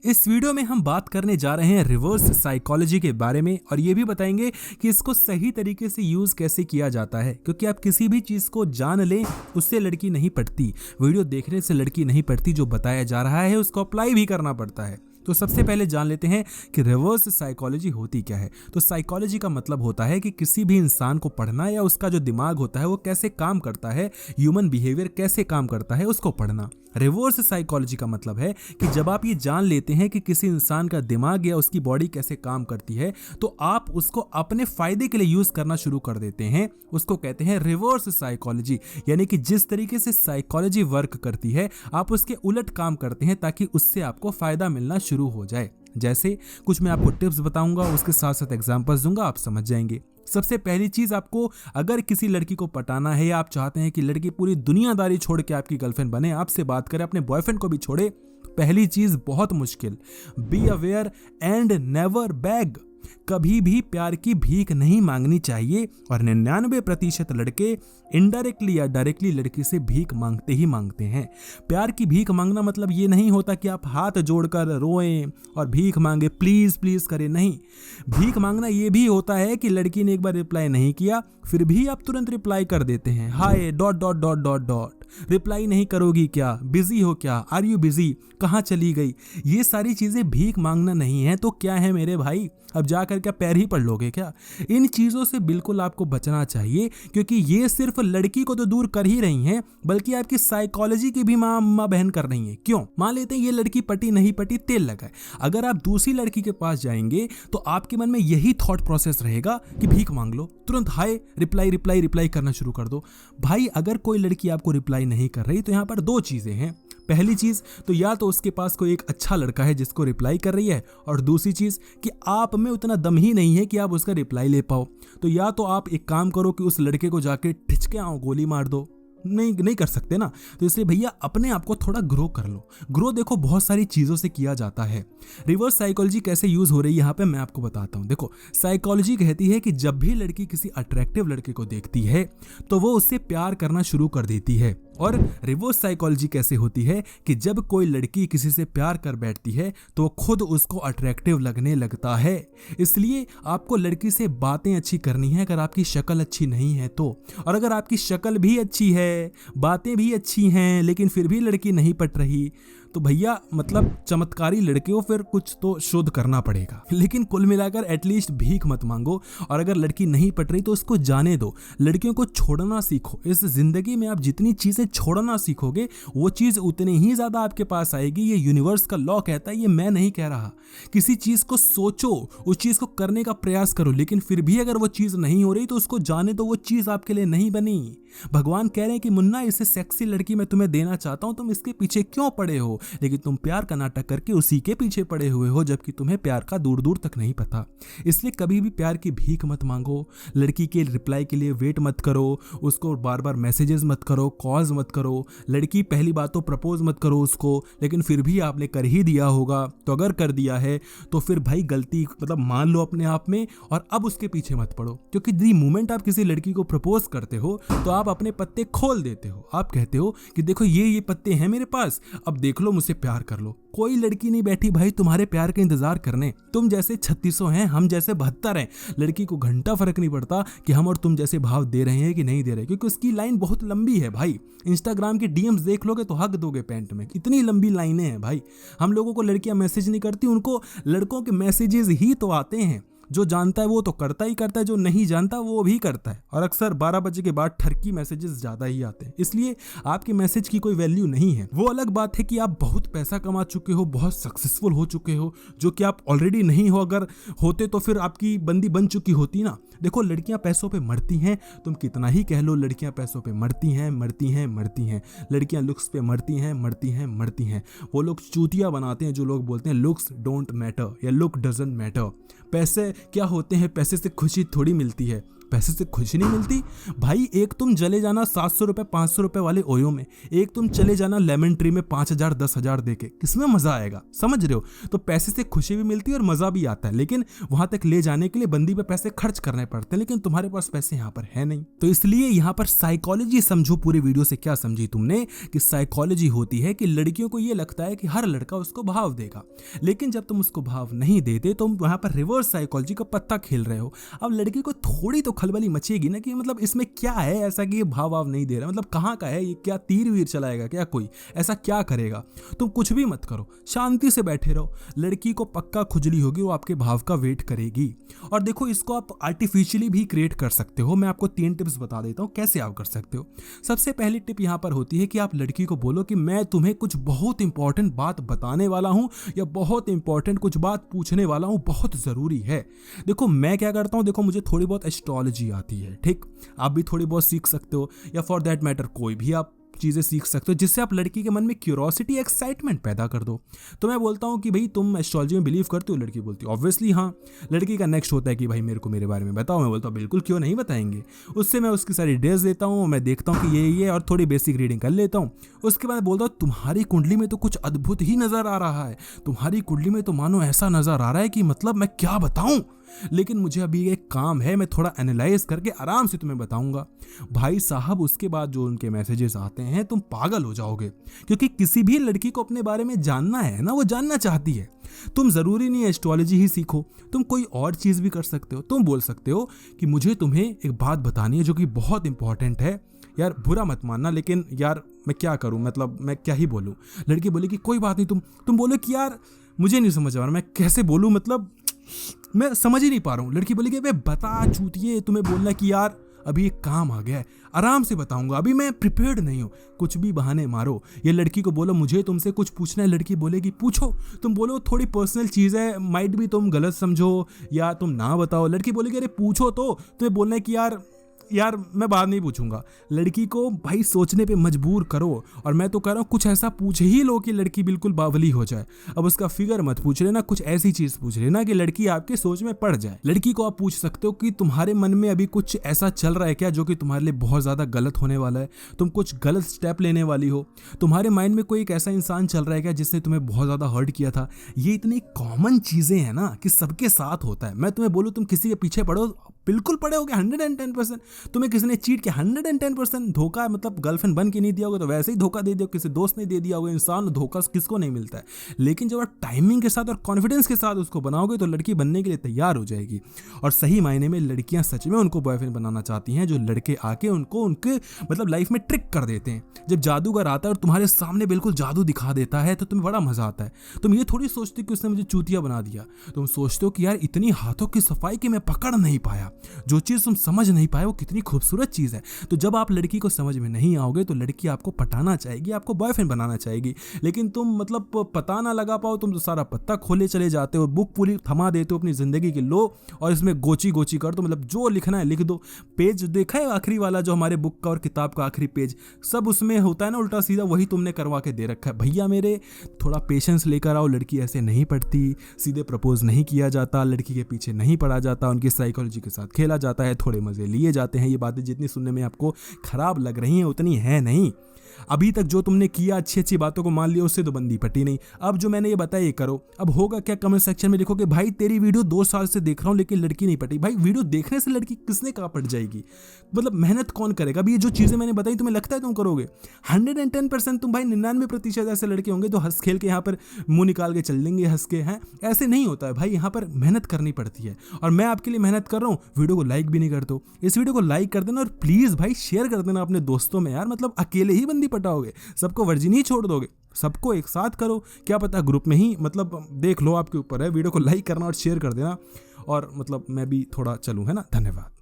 इस वीडियो में हम बात करने जा रहे हैं रिवर्स साइकोलॉजी के बारे में और ये भी बताएंगे कि इसको सही तरीके से यूज कैसे किया जाता है, क्योंकि आप किसी भी चीज को जान लें उससे लड़की नहीं पटती, वीडियो देखने से लड़की नहीं पटती, जो बताया जा रहा है उसको अप्लाई भी करना पड़ता है। तो सबसे पहले जान लेते हैं कि रिवर्स साइकोलॉजी होती क्या है। तो साइकोलॉजी का मतलब होता है कि किसी भी इंसान को पढ़ना या उसका जो दिमाग होता है वो कैसे काम करता है, ह्यूमन बिहेवियर कैसे काम करता है उसको पढ़ना। रिवर्स साइकोलॉजी का मतलब है कि जब आप ये जान लेते हैं कि किसी इंसान का दिमाग या उसकी बॉडी कैसे काम करती है तो आप उसको अपने फायदे के लिए यूज करना शुरू कर देते हैं। उसको कहते हैं रिवर्स साइकोलॉजी, यानी कि जिस तरीके से साइकोलॉजी वर्क करती है आप उसके उलट काम करते हैं ताकि उससे आपको फायदा मिलना शुरू हो जाए। जैसे कुछ मैं आपको टिप्स बताऊंगा, उसके साथ साथ एग्जांपल्स दूंगा, आप समझ जाएंगे। सबसे पहली चीज, आपको अगर किसी लड़की को पटाना है या आप चाहते हैं कि लड़की पूरी दुनियादारी छोड़ के आपकी गर्लफ्रेंड बने, आपसे बात करे, अपने बॉयफ्रेंड को भी छोड़े, पहली चीज बहुत मुश्किल, be aware and never bag. कभी भी प्यार की भीख नहीं मांगनी चाहिए और 99% लड़के इनडायरेक्टली या डायरेक्टली लड़की से भीख मांगते ही मांगते हैं। प्यार की भीख मांगना मतलब ये नहीं होता कि आप हाथ जोड़कर रोएं और भीख मांगे, प्लीज प्लीज करें, नहीं। भीख मांगना ये भी होता है कि लड़की ने एक बार रिप्लाई नहीं किया फिर भी आप तुरंत रिप्लाई कर देते हैं, hi dot dot dot dot dot, reply नहीं करोगी क्या, बिजी हो क्या, आर यू बिजी, कहाँ चली गई। ये सारी चीजें भीख मांगना नहीं है तो क्या है मेरे भाई, अब जाकर क्या पैर ही पड़ लोगे क्या। इन चीजों से बिल्कुल आपको बचना चाहिए, क्योंकि ये सिर्फ लड़की को तो दूर कर ही रही हैं बल्कि आपकी साइकोलॉजी की भी माँ बहन कर रही है। क्यों? मान लेते हैं ये लड़की पटी नहीं पटी, तेल लगाए, अगर आप दूसरी लड़की के पास जाएंगे तो आपके मन में यही थॉट प्रोसेस रहेगा कि भीख मांग लो, तुरंत हाय रिप्लाई रिप्लाई रिप्लाई करना शुरू कर दो। भाई अगर कोई लड़की आपको रिप्लाई नहीं कर रही तो यहाँ पर दो चीजें हैं। पहली चीज तो या तो उसके पास कोई एक अच्छा लड़का है जिसको रिप्लाई कर रही है, और दूसरी चीज कि आप में उतना दम ही नहीं है कि आप उसका रिप्लाई ले पाओ। तो या तो आप एक काम करो कि उस लड़के को जाके ठिचके आओ, गोली मार दो, नहीं कर सकते ना, तो इसलिए भैया अपने आप को थोड़ा ग्रो कर लो। ग्रो देखो बहुत सारी चीजों से किया जाता है। रिवर्स साइकोलॉजी कैसे यूज हो रही है यहाँ पे मैं आपको बताता हूँ। देखो साइकोलॉजी कहती है कि जब भी लड़की किसी अट्रैक्टिव लड़के को देखती है तो वो उससे प्यार करना शुरू कर देती है। और रिवर्स साइकोलॉजी कैसे होती है कि जब कोई लड़की किसी से प्यार कर बैठती है तो वो खुद उसको अट्रैक्टिव लगने लगता है। इसलिए आपको लड़की से बातें अच्छी करनी है अगर आपकी शक्ल अच्छी नहीं है तो, और अगर आपकी शक्ल भी अच्छी है, बातें भी अच्छी हैं, लेकिन फिर भी लड़की नहीं पट रही तो भैया मतलब चमत्कारी लड़के हो, फिर कुछ तो शोध करना पड़ेगा। लेकिन कुल मिलाकर एटलीस्ट भीख मत मांगो, और अगर लड़की नहीं पट रही तो उसको जाने दो। लड़कियों को छोड़ना सीखो। इस जिंदगी में आप जितनी चीजें छोड़ना सीखोगे वो चीज उतनी ही ज्यादा आपके पास आएगी। ये यूनिवर्स का लॉ कहता है, ये मैं नहीं कह रहा। किसी चीज को सोचो, उस चीज को करने का प्रयास करो, लेकिन फिर भी अगर वो चीज नहीं हो रही तो उसको जाने दो, वो चीज आपके लिए नहीं बनी। भगवान कह रहे हैं कि मुन्ना इसे सेक्सी लड़की मैं तुम्हें देना चाहता हूं, तुम इसके पीछे क्यों पड़े हो, लेकिन तुम प्यार का नाटक करके उसी के पीछे पड़े हुए हो, जबकि तुम्हें प्यार का दूर दूर तक नहीं पता। इसलिए कभी भी प्यार की भीख मत मांगो, लड़की के रिप्लाई के लिए वेट मत करो, उसको बार बार मैसेजेस मत करो, कॉल्स मत करो। लड़की पहली बात तो प्रपोज मत करो उसको, लेकिन फिर भी आपने कर ही दिया होगा, तो अगर कर दिया है तो फिर भाई गलती मतलब मान लो अपने आप में, और अब उसके पीछे मत पड़ो। क्योंकि दी मोमेंट आप किसी लड़की को प्रपोज करते हो तो आप अपने पत्ते खोल देते हो। आप कहते हो कि देखो ये पत्ते हैं मेरे पास, अब देख लो मुझसे प्यार कर लो। कोई लड़की नहीं बैठी भाई तुम्हारे प्यार का इंतजार करने। तुम जैसे 3600 हैं, हम जैसे 72 हैं, लड़की को घंटा फर्क नहीं पड़ता कि हम और तुम जैसे भाव दे रहे हैं कि नहीं दे रहे, क्योंकि उसकी लाइन बहुत लंबी है भाई। इंस्टाग्राम की डीएम्स देख लोगे तो हक दोगे पैंट में, इतनी लंबी लाइनें हैं भाई। हम लोगों को लड़कियां मैसेज नहीं करती, उनको लड़कों के मैसेजेस ही तो आते हैं। जो जानता है वो तो करता ही करता है, जो नहीं जानता वो भी करता है, और अक्सर 12 बजे के बाद ठरकी मैसेजेस ज्यादा ही आते हैं। इसलिए आपके मैसेज की कोई वैल्यू नहीं है। वो अलग बात है कि आप बहुत पैसा कमा चुके हो, बहुत सक्सेसफुल हो चुके हो, जो कि आप ऑलरेडी नहीं हो। अगर होते तो फिर आपकी बंदी बन चुकी होती ना। देखो लड़कियां पैसों पे मरती हैं, तुम कितना ही कह लो, लड़कियां पैसों पे मरती हैं मरती हैं मरती हैं। लड़कियां लुक्स पे मरती हैं मरती हैं मरती हैं। वो लोग चूतिया बनाते हैं जो लोग बोलते हैं लुक्स डोंट मैटर या लुक डजंट मैटर। पैसे क्या होते हैं, पैसे से खुशी थोड़ी मिलती है। पैसे से खुशी नहीं मिलती भाई? एक तुम चले जाना 700 रुपए 500 रुपए वाले ओयो में, एक तुम चले जाना लेमन ट्री में 5,000 10,000 देके, किसमें मजा आएगा? समझ रहे हो? तो पैसे से खुशी भी मिलती है और मजा भी आता है, लेकिन वहां तक ले जाने के लिए बंदी पे पैसे खर्च करने पड़ते हैं, लेकिन तुम्हारे पास पैसे यहाँ पर है नहीं। तो इसलिए यहाँ पर साइकोलॉजी समझो। पूरी वीडियो से क्या समझी तुमने? कि साइकोलॉजी होती है कि लड़कियों को ये लगता है कि हर लड़का उसको भाव देगा, लेकिन जब तुम उसको भाव नहीं देते तो वहां पर रिवर्स साइकोलॉजी का पत्ता खेल रहे हो। अब लड़की को थोड़ी तो खलबली मचेगी ना कि मतलब इसमें क्या है ऐसा कि ये भाव भाव नहीं दे रहा, मतलब कहाँ का है ये? क्या तीर वीर चलाएगा क्या कोई? ऐसा क्या करेगा? तुम कुछ भी मत करो, शांति से बैठे रहो। लड़की को पक्का खुजली होगी, वो आपके भाव का वेट करेगी। और देखो, इसको आप आर्टिफिशियली भी क्रिएट कर सकते हो। मैं आपको 3 टिप्स बता देता हूँ कैसे आप कर सकते हो। सबसे पहली टिप यहाँ पर होती है कि आप लड़की को बोलो कि मैं तुम्हें कुछ बहुत इंपॉर्टेंट बात बताने वाला हूँ या बहुत इंपॉर्टेंट कुछ बात पूछने वाला हूँ, बहुत जरूरी है। देखो मैं क्या करता हूँ, देखो मुझे थोड़ी बहुत एस्ट्रोलॉजी आती है, ठीक? आप भी थोड़ी बहुत सीख सकते हो, या फॉर दैट मैटर कोई भी आप चीज़ें सीख सकते हो जिससे आप लड़की के मन में क्यूरोसिटी एक्साइटमेंट पैदा कर दो। तो मैं बोलता हूँ कि भाई तुम एस्ट्रोलॉजी में बिलीव करते हो? लड़की बोलती है ऑब्वियसली हाँ। लड़की का नेक्स्ट होता है कि भाई मेरे को मेरे बारे में बताओ। मैं बोलता हूँ बिल्कुल, क्यों नहीं बताएंगे। उससे मैं उसकी सारी डिटेल्स देता हूँ, मैं देखता हूँ कि ये और थोड़ी बेसिक रीडिंग कर लेता हूँ। उसके बाद बोलता हूँ तुम्हारी कुंडली में तो कुछ अद्भुत ही नजर आ रहा है, तुम्हारी कुंडली में तो मानो ऐसा नजर आ रहा है कि मतलब मैं क्या बताऊँ, लेकिन मुझे अभी एक काम है, मैं थोड़ा एनालाइज करके आराम से तुम्हें बताऊंगा। भाई साहब उसके बाद जो उनके मैसेजेस आते हैं तुम पागल हो जाओगे, क्योंकि किसी भी लड़की को अपने बारे में जानना है ना, वो जानना चाहती है। तुम जरूरी नहीं एस्ट्रोलॉजी ही सीखो, तुम कोई और चीज भी कर सकते हो। तुम बोल सकते हो कि मुझे तुम्हें एक बात बतानी है जो कि बहुत इंपॉर्टेंट है। यार बुरा मत मानना, लेकिन यार मैं क्या करूं, मतलब मैं क्या ही बोलूं। लड़की बोले कि कोई बात नहीं, तुम बोले कि यार मुझे नहीं समझ आ रहा, मैं कैसे बोलूं, मतलब मैं समझ ही नहीं पा रहा हूँ। लड़की बोली कि बे बता चूतिए, तुम्हें बोलना कि यार अभी एक काम आ गया है, आराम से बताऊंगा, अभी मैं प्रिपेयर्ड नहीं हूँ। कुछ भी बहाने मारो। ये लड़की को बोलो मुझे तुमसे कुछ पूछना है, लड़की बोलेगी पूछो। तुम बोलो थोड़ी पर्सनल चीज़ है, माइट भी तुम गलत समझो या तुम ना बताओ। लड़की बोलेगी अरे पूछो, तो तुम्हें बोलना है कि यार मैं बाद नहीं पूछूंगा। लड़की को भाई सोचने पे मजबूर करो। और मैं तो कह रहा हूँ कुछ ऐसा पूछ ही लो कि लड़की बिल्कुल बावली हो जाए। अब उसका फिगर मत पूछ लेना, कुछ ऐसी चीज पूछ लेना कि लड़की आपके सोच में पड़ जाए। लड़की को आप पूछ सकते हो कि तुम्हारे मन में अभी कुछ ऐसा चल रहा है क्या जो कि तुम्हारे लिए बहुत ज्यादा गलत होने वाला है, तुम कुछ गलत स्टेप लेने वाली हो। तुम्हारे माइंड में कोई एक ऐसा इंसान चल रहा है क्या जिसने तुम्हें बहुत ज्यादा हर्ट किया था। ये इतनी कॉमन चीजें हैं ना कि सबके साथ होता है। मैं तुम्हें बोलूँ तुम किसी के पीछे पड़ो, बिल्कुल पड़े होगे 110%। तुम्हें किसी ने चीट किया 110%। धोखा मतलब गर्लफ्रेंड बन के नहीं दिया होगा तो वैसे ही धोखा दे दिया, किसी दोस्त ने दे दिया होगा। इंसान धोखा किसको नहीं मिलता है, लेकिन जब आप टाइमिंग के साथ और कॉन्फिडेंस के साथ उसको बनाओगे तो लड़की बनने के लिए तैयार हो जाएगी। और सही मायने में लड़कियां सच में उनको बॉयफ्रेंड बनाना चाहती हैं जो लड़के आके उनको उनके मतलब लाइफ में ट्रिक कर देते हैं। जब जादूगर आता है और तुम्हारे सामने बिल्कुल जादू दिखा देता है तो तुम्हें बड़ा मजा आता है। तुम ये थोड़ी सोचते कि उसने मुझे चूतिया बना दिया, तुम सोचते हो कि यार इतनी हाथों की सफाई कि मैं पकड़ नहीं पाया। जो चीज़ तुम समझ नहीं पाए वो कितनी खूबसूरत चीज़ है। तो जब आप लड़की को समझ में नहीं आओगे तो लड़की आपको पटाना चाहेगी, आपको बॉयफ्रेंड बनाना चाहेगी, लेकिन तुम मतलब पता ना लगा पाओ, तुम तो सारा पत्ता खोले चले जाते हो, बुक पूरी थमा देते हो अपनी जिंदगी की, लो और इसमें गोची गोची कर दो, मतलब जो लिखना है लिख दो। पेज देखा है आखिरी वाला जो हमारे बुक का और किताब का आखिरी पेज, सब उसमें होता है ना उल्टा सीधा, वही तुमने करवा के दे रखा है। भैया मेरे थोड़ा पेशेंस लेकर आओ। लड़की ऐसे नहीं पढ़ती, सीधे प्रपोज नहीं किया जाता, लड़की के पीछे नहीं पड़ा जाता, उनकी साइकोलॉजी के साथ खेला जाता है, थोड़े मजे लिए जाते हैं। ये बातें जितनी सुनने में आपको खराब लग रही हैं उतनी है नहीं। अभी तक जो तुमने किया अच्छी अच्छी बातों को मान लिया, उससे तो बंदी पटी नहीं। अब जो मैंने ये बताया ये करो। अब होगा क्या, कमेंट सेक्शन में लिखो कि भाई तेरी वीडियो 2 साल से देख रहा हूं लेकिन लड़की नहीं पटी। भाई वीडियो देखने से लड़की किसने कहा पट जाएगी, मतलब मेहनत कौन करेगा। अभी ये जो चीजें मैंने बताई तुम्हें लगता है तुम करोगे 110%? तुम भाई 99% ऐसे लड़के होंगे जो हंस खेल के यहाँ पर मुंह निकाल के चल देंगे हंस के, हैं ऐसे नहीं होता है भाई। यहाँ पर मेहनत करनी पड़ती है और मैं आपके लिए मेहनत कर रहा हूँ। वीडियो को लाइक भी नहीं करते हो, इस वीडियो को लाइक कर देना और प्लीज भाई शेयर कर देना अपने दोस्तों में। यार मतलब अकेले ही बंदी पटाओगे, सबको वर्जिन ही छोड़ दोगे, सबको एक साथ करो, क्या पता ग्रुप में ही, मतलब देख लो आपके ऊपर है। वीडियो को लाइक करना और शेयर कर देना और मतलब मैं भी थोड़ा चलूँ, है ना। धन्यवाद।